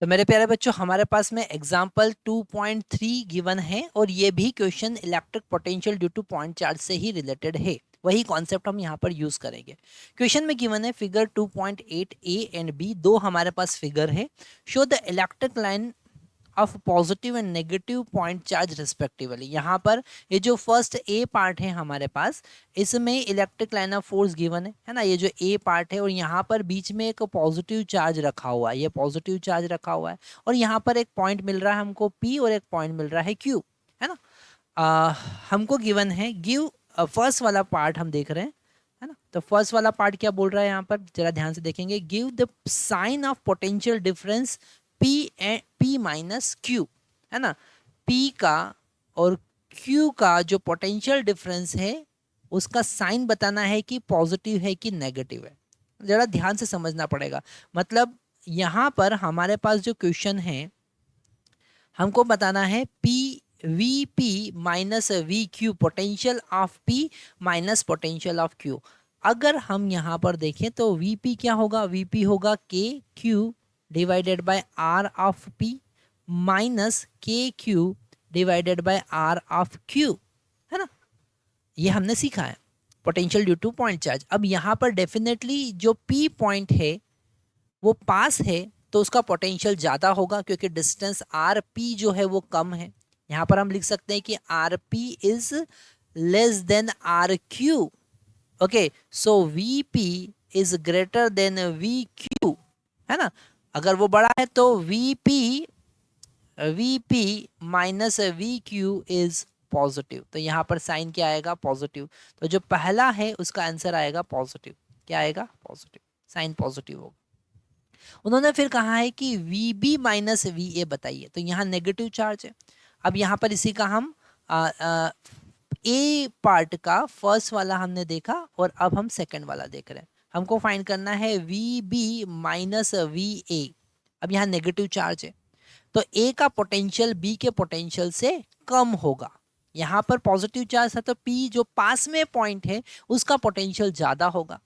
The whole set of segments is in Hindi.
तो मेरे प्यारे बच्चों, हमारे पास में एग्जाम्पल 2.3 गिवन है और ये भी question electric potential due to point charge से ही रिलेटेड है। वही कॉन्सेप्ट हम यहाँ पर यूज करेंगे। क्वेश्चन में गिवन है फिगर 2.8 ए एंड बी, दो हमारे पास फिगर है। Show the electric line of positive and negative point charge respectively. यहाँ पर ये जो फर्स्ट ए पार्ट है हमारे पास, इसमें electric line of force given है ना, ये जो ए पार्ट है, और यहाँ पर बीच में एक पॉजिटिव चार्ज रखा हुआ है, ये पॉजिटिव चार्ज रखा हुआ है, और यहाँ पर एक पॉइंट मिल रहा है हमको पी और एक पॉइंट मिल रहा है क्यू, है ना। आ, हमको गिवन है गिव, फर्स्ट वाला पार्ट हम देख रहे हैं, है ना। तो फर्स्ट वाला पार्ट क्या बोल रहा है यहाँ पर, जरा ध्यान से देखेंगे। Give the sign of potential difference P and P minus Q, है ना। P का और Q का जो पोटेंशियल डिफरेंस है उसका साइन बताना है कि पॉजिटिव है कि नेगेटिव है। जरा ध्यान से समझना पड़ेगा। मतलब यहाँ पर हमारे पास जो क्वेश्चन है, हमको बताना है P we P minus V Q, potential of P minus potential of Q। अगर हम यहाँ पर देखें तो Vp क्या होगा, Vp होगा k q divided by r of P minus k q divided by r of Q, है ना। ये हमने सीखा है potential due to point charge. अब यहाँ पर डेफिनेटली जो P पॉइंट है वो पास है तो उसका पोटेंशियल ज़्यादा होगा, क्योंकि डिस्टेंस आर पी जो है वो कम है। यहाँ पर हम लिख सकते हैं कि R P is less than R Q. Okay, so V P is greater than V Q, है ना। अगर वो बड़ा है तो V P minus V Q is positive. तो यहाँ पर साइन क्या आएगा, पॉजिटिव। तो जो पहला है उसका आंसर आएगा पॉजिटिव। क्या आएगा, पॉजिटिव, साइन पॉजिटिव होगा। उन्होंने फिर कहा है कि V B minus V A बताइए, तो यहाँ नेगेटिव चार्ज है। अब यहाँ पर इसी का हम ए पार्ट का फर्स्ट वाला हमने देखा और अब हम सेकंड वाला देख रहे हैं। हमको फाइंड करना है V B minus V A. अब यहाँ नेगेटिव चार्ज है तो ए का पोटेंशियल बी के पोटेंशियल से कम होगा। यहाँ पर पॉजिटिव चार्ज है तो पी जो पास में पॉइंट है उसका पोटेंशियल ज्यादा होगा,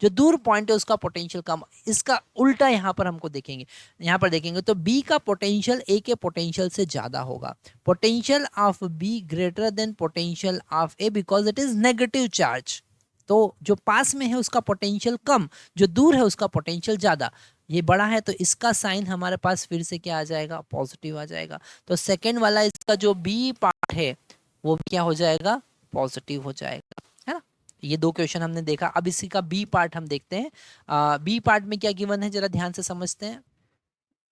जो दूर पॉइंट है उसका पोटेंशियल कम। इसका उल्टा यहाँ पर हमको देखेंगे, यहाँ पर देखेंगे तो बी का पोटेंशियल ए के पोटेंशियल से ज्यादा होगा। Potential of be greater than potential of A because it is negative charge. तो जो पास में है उसका पोटेंशियल कम, जो दूर है उसका पोटेंशियल ज्यादा। ये बड़ा है तो इसका साइन हमारे पास फिर से क्या आ जाएगा, पॉजिटिव आ जाएगा। तो सेकेंड वाला इसका जो बी पार्ट है वो क्या हो जाएगा, पॉजिटिव हो जाएगा, है ना। ये दो क्वेश्चन हमने देखा। अब इसी का बी पार्ट हम देखते हैं। बी पार्ट में क्या गिवन है, जरा ध्यान से समझते हैं।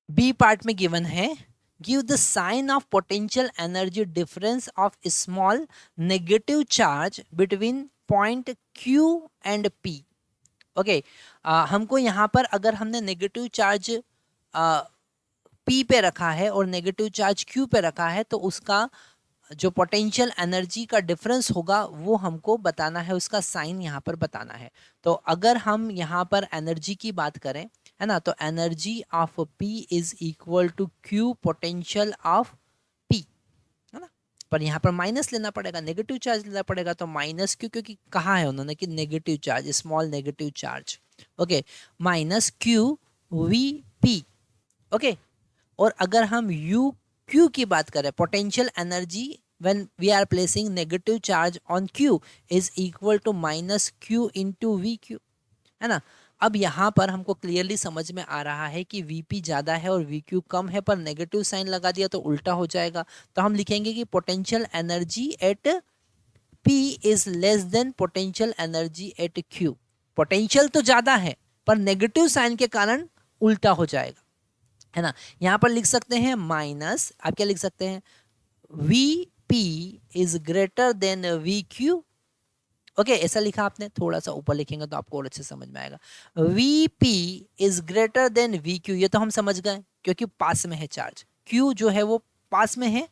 बी पार्ट में गिवन है give the sign of potential energy difference of small negative charge between point Q and P. Okay, हमको यहाँ पर अगर हमने नेगेटिव चार्ज पी पे रखा है और नेगेटिव चार्ज क्यू पे रखा है तो उसका जो पोटेंशियल एनर्जी का डिफरेंस होगा वो हमको बताना है, उसका साइन यहाँ पर बताना है। तो अगर हम यहाँ पर एनर्जी की बात करें, है ना, तो energy of P is equal to Q potential of P, है ना। पर यहाँ पर माइनस लेना पड़ेगा, नेगेटिव चार्ज लेना पड़ेगा। तो माइनस क्यू, क्योंकि कहा है उन्होंने कि negative charge, small negative charge. Okay, minus Q V P. Okay, और अगर हम यू क्यू की बात करें, potential energy when we are placing negative charge on q is equal to minus q into vq, है ना। अब यहाँ पर हमको क्लियरली समझ में आ रहा है कि Vp ज़्यादा है और Vq कम है, पर नेगेटिव साइन लगा दिया तो उल्टा हो जाएगा। तो हम लिखेंगे कि potential energy at P is less than potential energy at Q। Potential तो ज़्यादा है पर नेगेटिव साइन के कारण उल्टा हो जाएगा, है ना। यहाँ पर लिख सकते हैं माइनस, आप क्या लिख सकते हैं, Vp is greater then Vq। Okay, ऐसा लिखा आपने, थोड़ा सा ऊपर लिखेंगे तो आपको और अच्छे समझ में आएगा। Vp is greater then Vq, ये तो हम समझ गए क्योंकि पास में है चार्ज। Q जो है वो पास में है,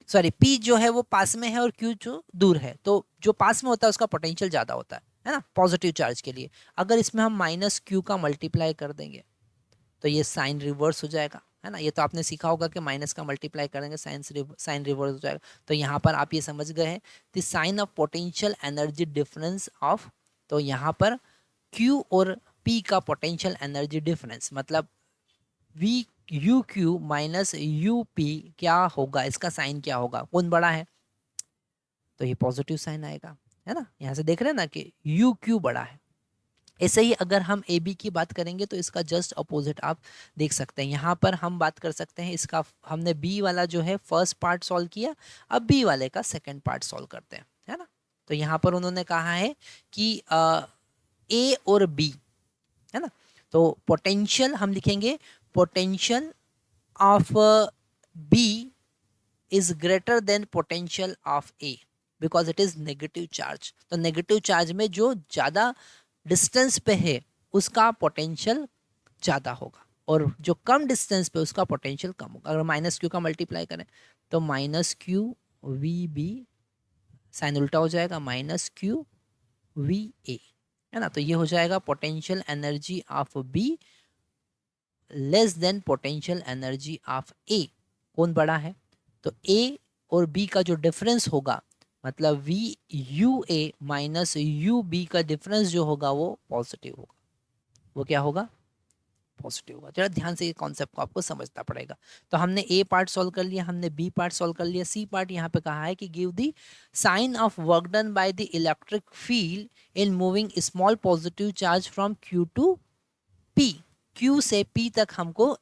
सॉरी P जो है वो पास में है और Q जो दूर है। तो जो पास में होता है उसका पोटेंशियल ज्यादा होता है ना, पॉजिटिव चार्ज के लिए। अगर इसमें हम माइनस क्यू का मल्टीप्लाई कर देंगे तो ये साइन रिवर्स हो जाएगा, है ना। ये तो आपने सीखा होगा कि माइनस का मल्टीप्लाई करेंगे साइन रिवर्स हो जाएगा। तो यहाँ पर आप ये समझ गए हैं the sign of potential energy difference of, तो यहाँ पर Q और P का पोटेंशियल एनर्जी डिफरेंस मतलब V U Q minus U P क्या होगा, इसका साइन क्या होगा, कौन बड़ा है, तो ये पॉजिटिव साइन आएगा, है ना। यहाँ से देख रहे हैं ना कि यू क्यू बड़ा है। ऐसे ही अगर हम ए बी की बात करेंगे तो इसका जस्ट अपोजिट आप देख सकते हैं। यहाँ पर हम बात कर सकते हैं इसका, हमने बी वाला जो है फर्स्ट पार्ट सॉल्व किया, अब बी वाले का सेकंड पार्ट सॉल्व करते हैं, है ना। तो यहाँ पर उन्होंने कहा है कि ए और बी, है ना, तो पोटेंशियल हम लिखेंगे potential of B is greater than potential of A because it is negative charge। तो नेगेटिव चार्ज में जो ज़्यादा डिस्टेंस पे है उसका पोटेंशियल ज़्यादा होगा, और जो कम डिस्टेंस पे उसका पोटेंशियल कम होगा। अगर माइनस क्यू का मल्टीप्लाई करें तो minus Q V B, sign उल्टा हो जाएगा, माइनस क्यू वी ए, है ना। तो ये हो जाएगा potential energy of B less than potential energy of A. कौन बड़ा है, तो ए और बी का जो डिफरेंस होगा, मतलब V U A minus U B का डिफरेंस जो होगा वो पॉजिटिव होगा। वो क्या होगा, पॉजिटिव होगा। जरा ध्यान से ये कॉन्सेप्ट को आपको समझना पड़ेगा। तो हमने ए पार्ट सॉल्व कर लिया, हमने बी पार्ट सॉल्व कर लिया। सी पार्ट यहाँ पे कहा है कि give the sign of work done by the electric field in moving small positive charge from Q to P. Q से पी तक हमको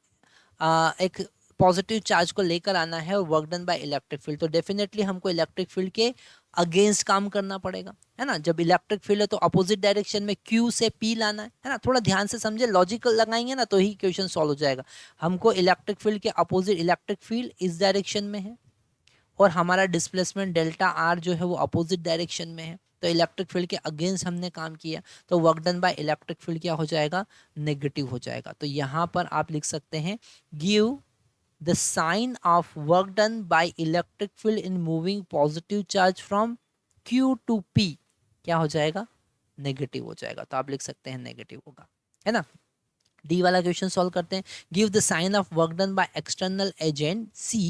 एक पॉजिटिव चार्ज को लेकर आना है, और work done by electric field. तो डेफिनेटली हमको इलेक्ट्रिक फील्ड के अगेंस्ट काम करना पड़ेगा, है ना। जब इलेक्ट्रिक फील्ड है तो अपोजिट डायरेक्शन में क्यू से पी लाना है ना। थोड़ा ध्यान से समझे, लॉजिकल लगाएंगे ना तो ही क्वेश्चन सॉल्व हो जाएगा। हमको इलेक्ट्रिक फील्ड के अपोजिट, इलेक्ट्रिक फील्ड इस डायरेक्शन में है और हमारा डिस्प्लेसमेंट डेल्टा आर जो है वो अपोजिट डायरेक्शन में है, तो इलेक्ट्रिक फील्ड के अगेंस्ट हमने काम किया, तो work done by electric field क्या हो जाएगा, नेगेटिव हो जाएगा। तो यहाँ पर आप लिख सकते हैं give the sign of work done by electric field in moving positive charge from Q to P क्या हो जाएगा, नेगेटिव हो जाएगा। तो आप लिख सकते हैं नेगेटिव होगा, है ना। डी वाला क्वेश्चन सॉल्व करते हैं। Give the sign of work done by external agent C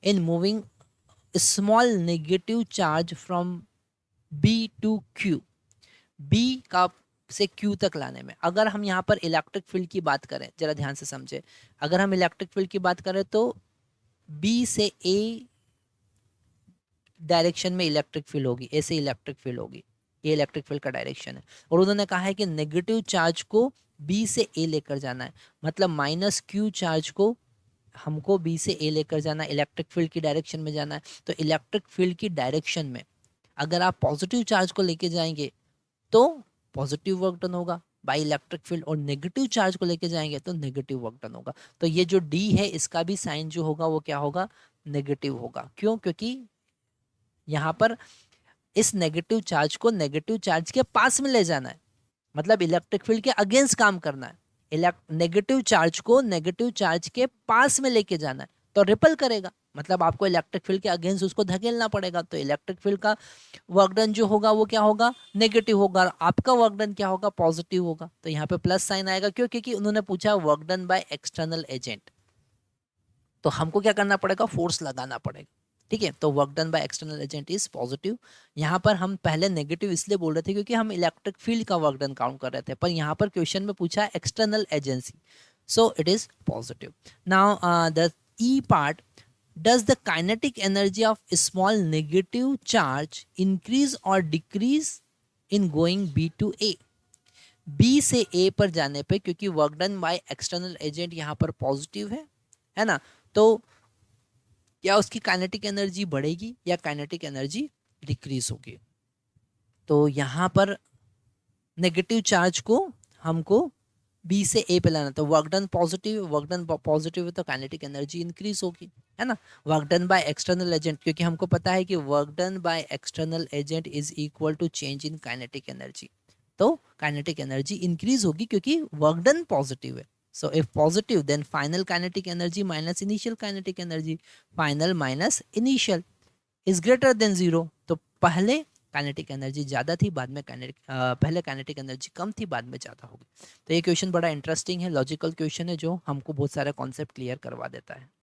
in moving small negative charge from B to Q। B का से Q तक लाने में, अगर हम यहाँ पर इलेक्ट्रिक फील्ड की बात करें, जरा ध्यान से समझे, अगर हम इलेक्ट्रिक फील्ड की बात करें तो B से A डायरेक्शन में इलेक्ट्रिक फील्ड होगी, A से इलेक्ट्रिक फील्ड होगी, ये इलेक्ट्रिक फील्ड का डायरेक्शन है। और उन्होंने कहा है कि नेगेटिव चार्ज को B से A लेकर जाना है, मतलब माइनस Q चार्ज को हमको B से A लेकर जाना है, इलेक्ट्रिक फील्ड की डायरेक्शन में जाना है। तो इलेक्ट्रिक फील्ड की डायरेक्शन में अगर आप पॉजिटिव चार्ज को लेके जाएंगे तो पॉजिटिव वर्क डन होगा बाय इलेक्ट्रिक फील्ड, और नेगेटिव चार्ज को लेके जाएंगे तो नेगेटिव वर्क डन होगा। तो ये जो डी है इसका भी साइन जो होगा वो क्या होगा, नेगेटिव होगा। क्यों, क्योंकि यहाँ पर इस नेगेटिव चार्ज को नेगेटिव चार्ज के पास में ले जाना है, मतलब इलेक्ट्रिक फील्ड के अगेंस्ट काम करना है। नेगेटिव चार्ज को नेगेटिव चार्ज के पास में लेके जाना है, तो रिपल करेगा, मतलब आपको इलेक्ट्रिक फील्ड के अगेंस्ट उसको धकेलना पड़ेगा। तो इलेक्ट्रिक फील्ड का वर्क डन जो होगा वो क्या होगा, नेगेटिव होगा, और आपका वर्क डन क्या होगा, पॉजिटिव होगा। तो यहाँ पे प्लस साइन आएगा, क्यों, क्योंकि उन्होंने पूछा work done by external agent, तो हमको क्या करना पड़ेगा, फोर्स लगाना पड़ेगा, ठीक है। तो work done by external agent is positive. यहाँ पर हम पहले नेगेटिव इसलिए बोल रहे थे क्योंकि हम इलेक्ट्रिक फील्ड का वर्क डन काउंट कर रहे थे, पर यहाँ पर क्वेश्चन में पूछा है external agency, so it is positive. Now the E part, does the kinetic energy of a small negative charge increase or decrease in going B to A? B से A पर जाने पे, क्योंकि work done by external agent यहाँ पर पॉजिटिव है ना, तो क्या उसकी काइनेटिक एनर्जी बढ़ेगी या काइनेटिक एनर्जी डिक्रीज होगी। तो यहाँ पर नेगेटिव चार्ज को हमको बी से ए पे लाना, तो वर्क डन पॉजिटिव है तो काइनेटिक एनर्जी इंक्रीज होगी, है ना। Work done by external agent, क्योंकि हमको पता है कि work done by external agent is equal to change in kinetic energy, तो काइनेटिक एनर्जी इंक्रीज होगी क्योंकि वर्क डन पॉजिटिव है। So if positive then final kinetic energy minus initial kinetic energy, final minus initial is greater than zero. तो पहले काइनेटिक एनर्जी ज़्यादा थी, बाद में पहले काइनेटिक एनर्जी कम थी, बाद में ज़्यादा होगी। तो ये क्वेश्चन बड़ा इंटरेस्टिंग है, लॉजिकल क्वेश्चन है जो हमको बहुत सारे कॉन्सेप्ट क्लियर करवा देता है।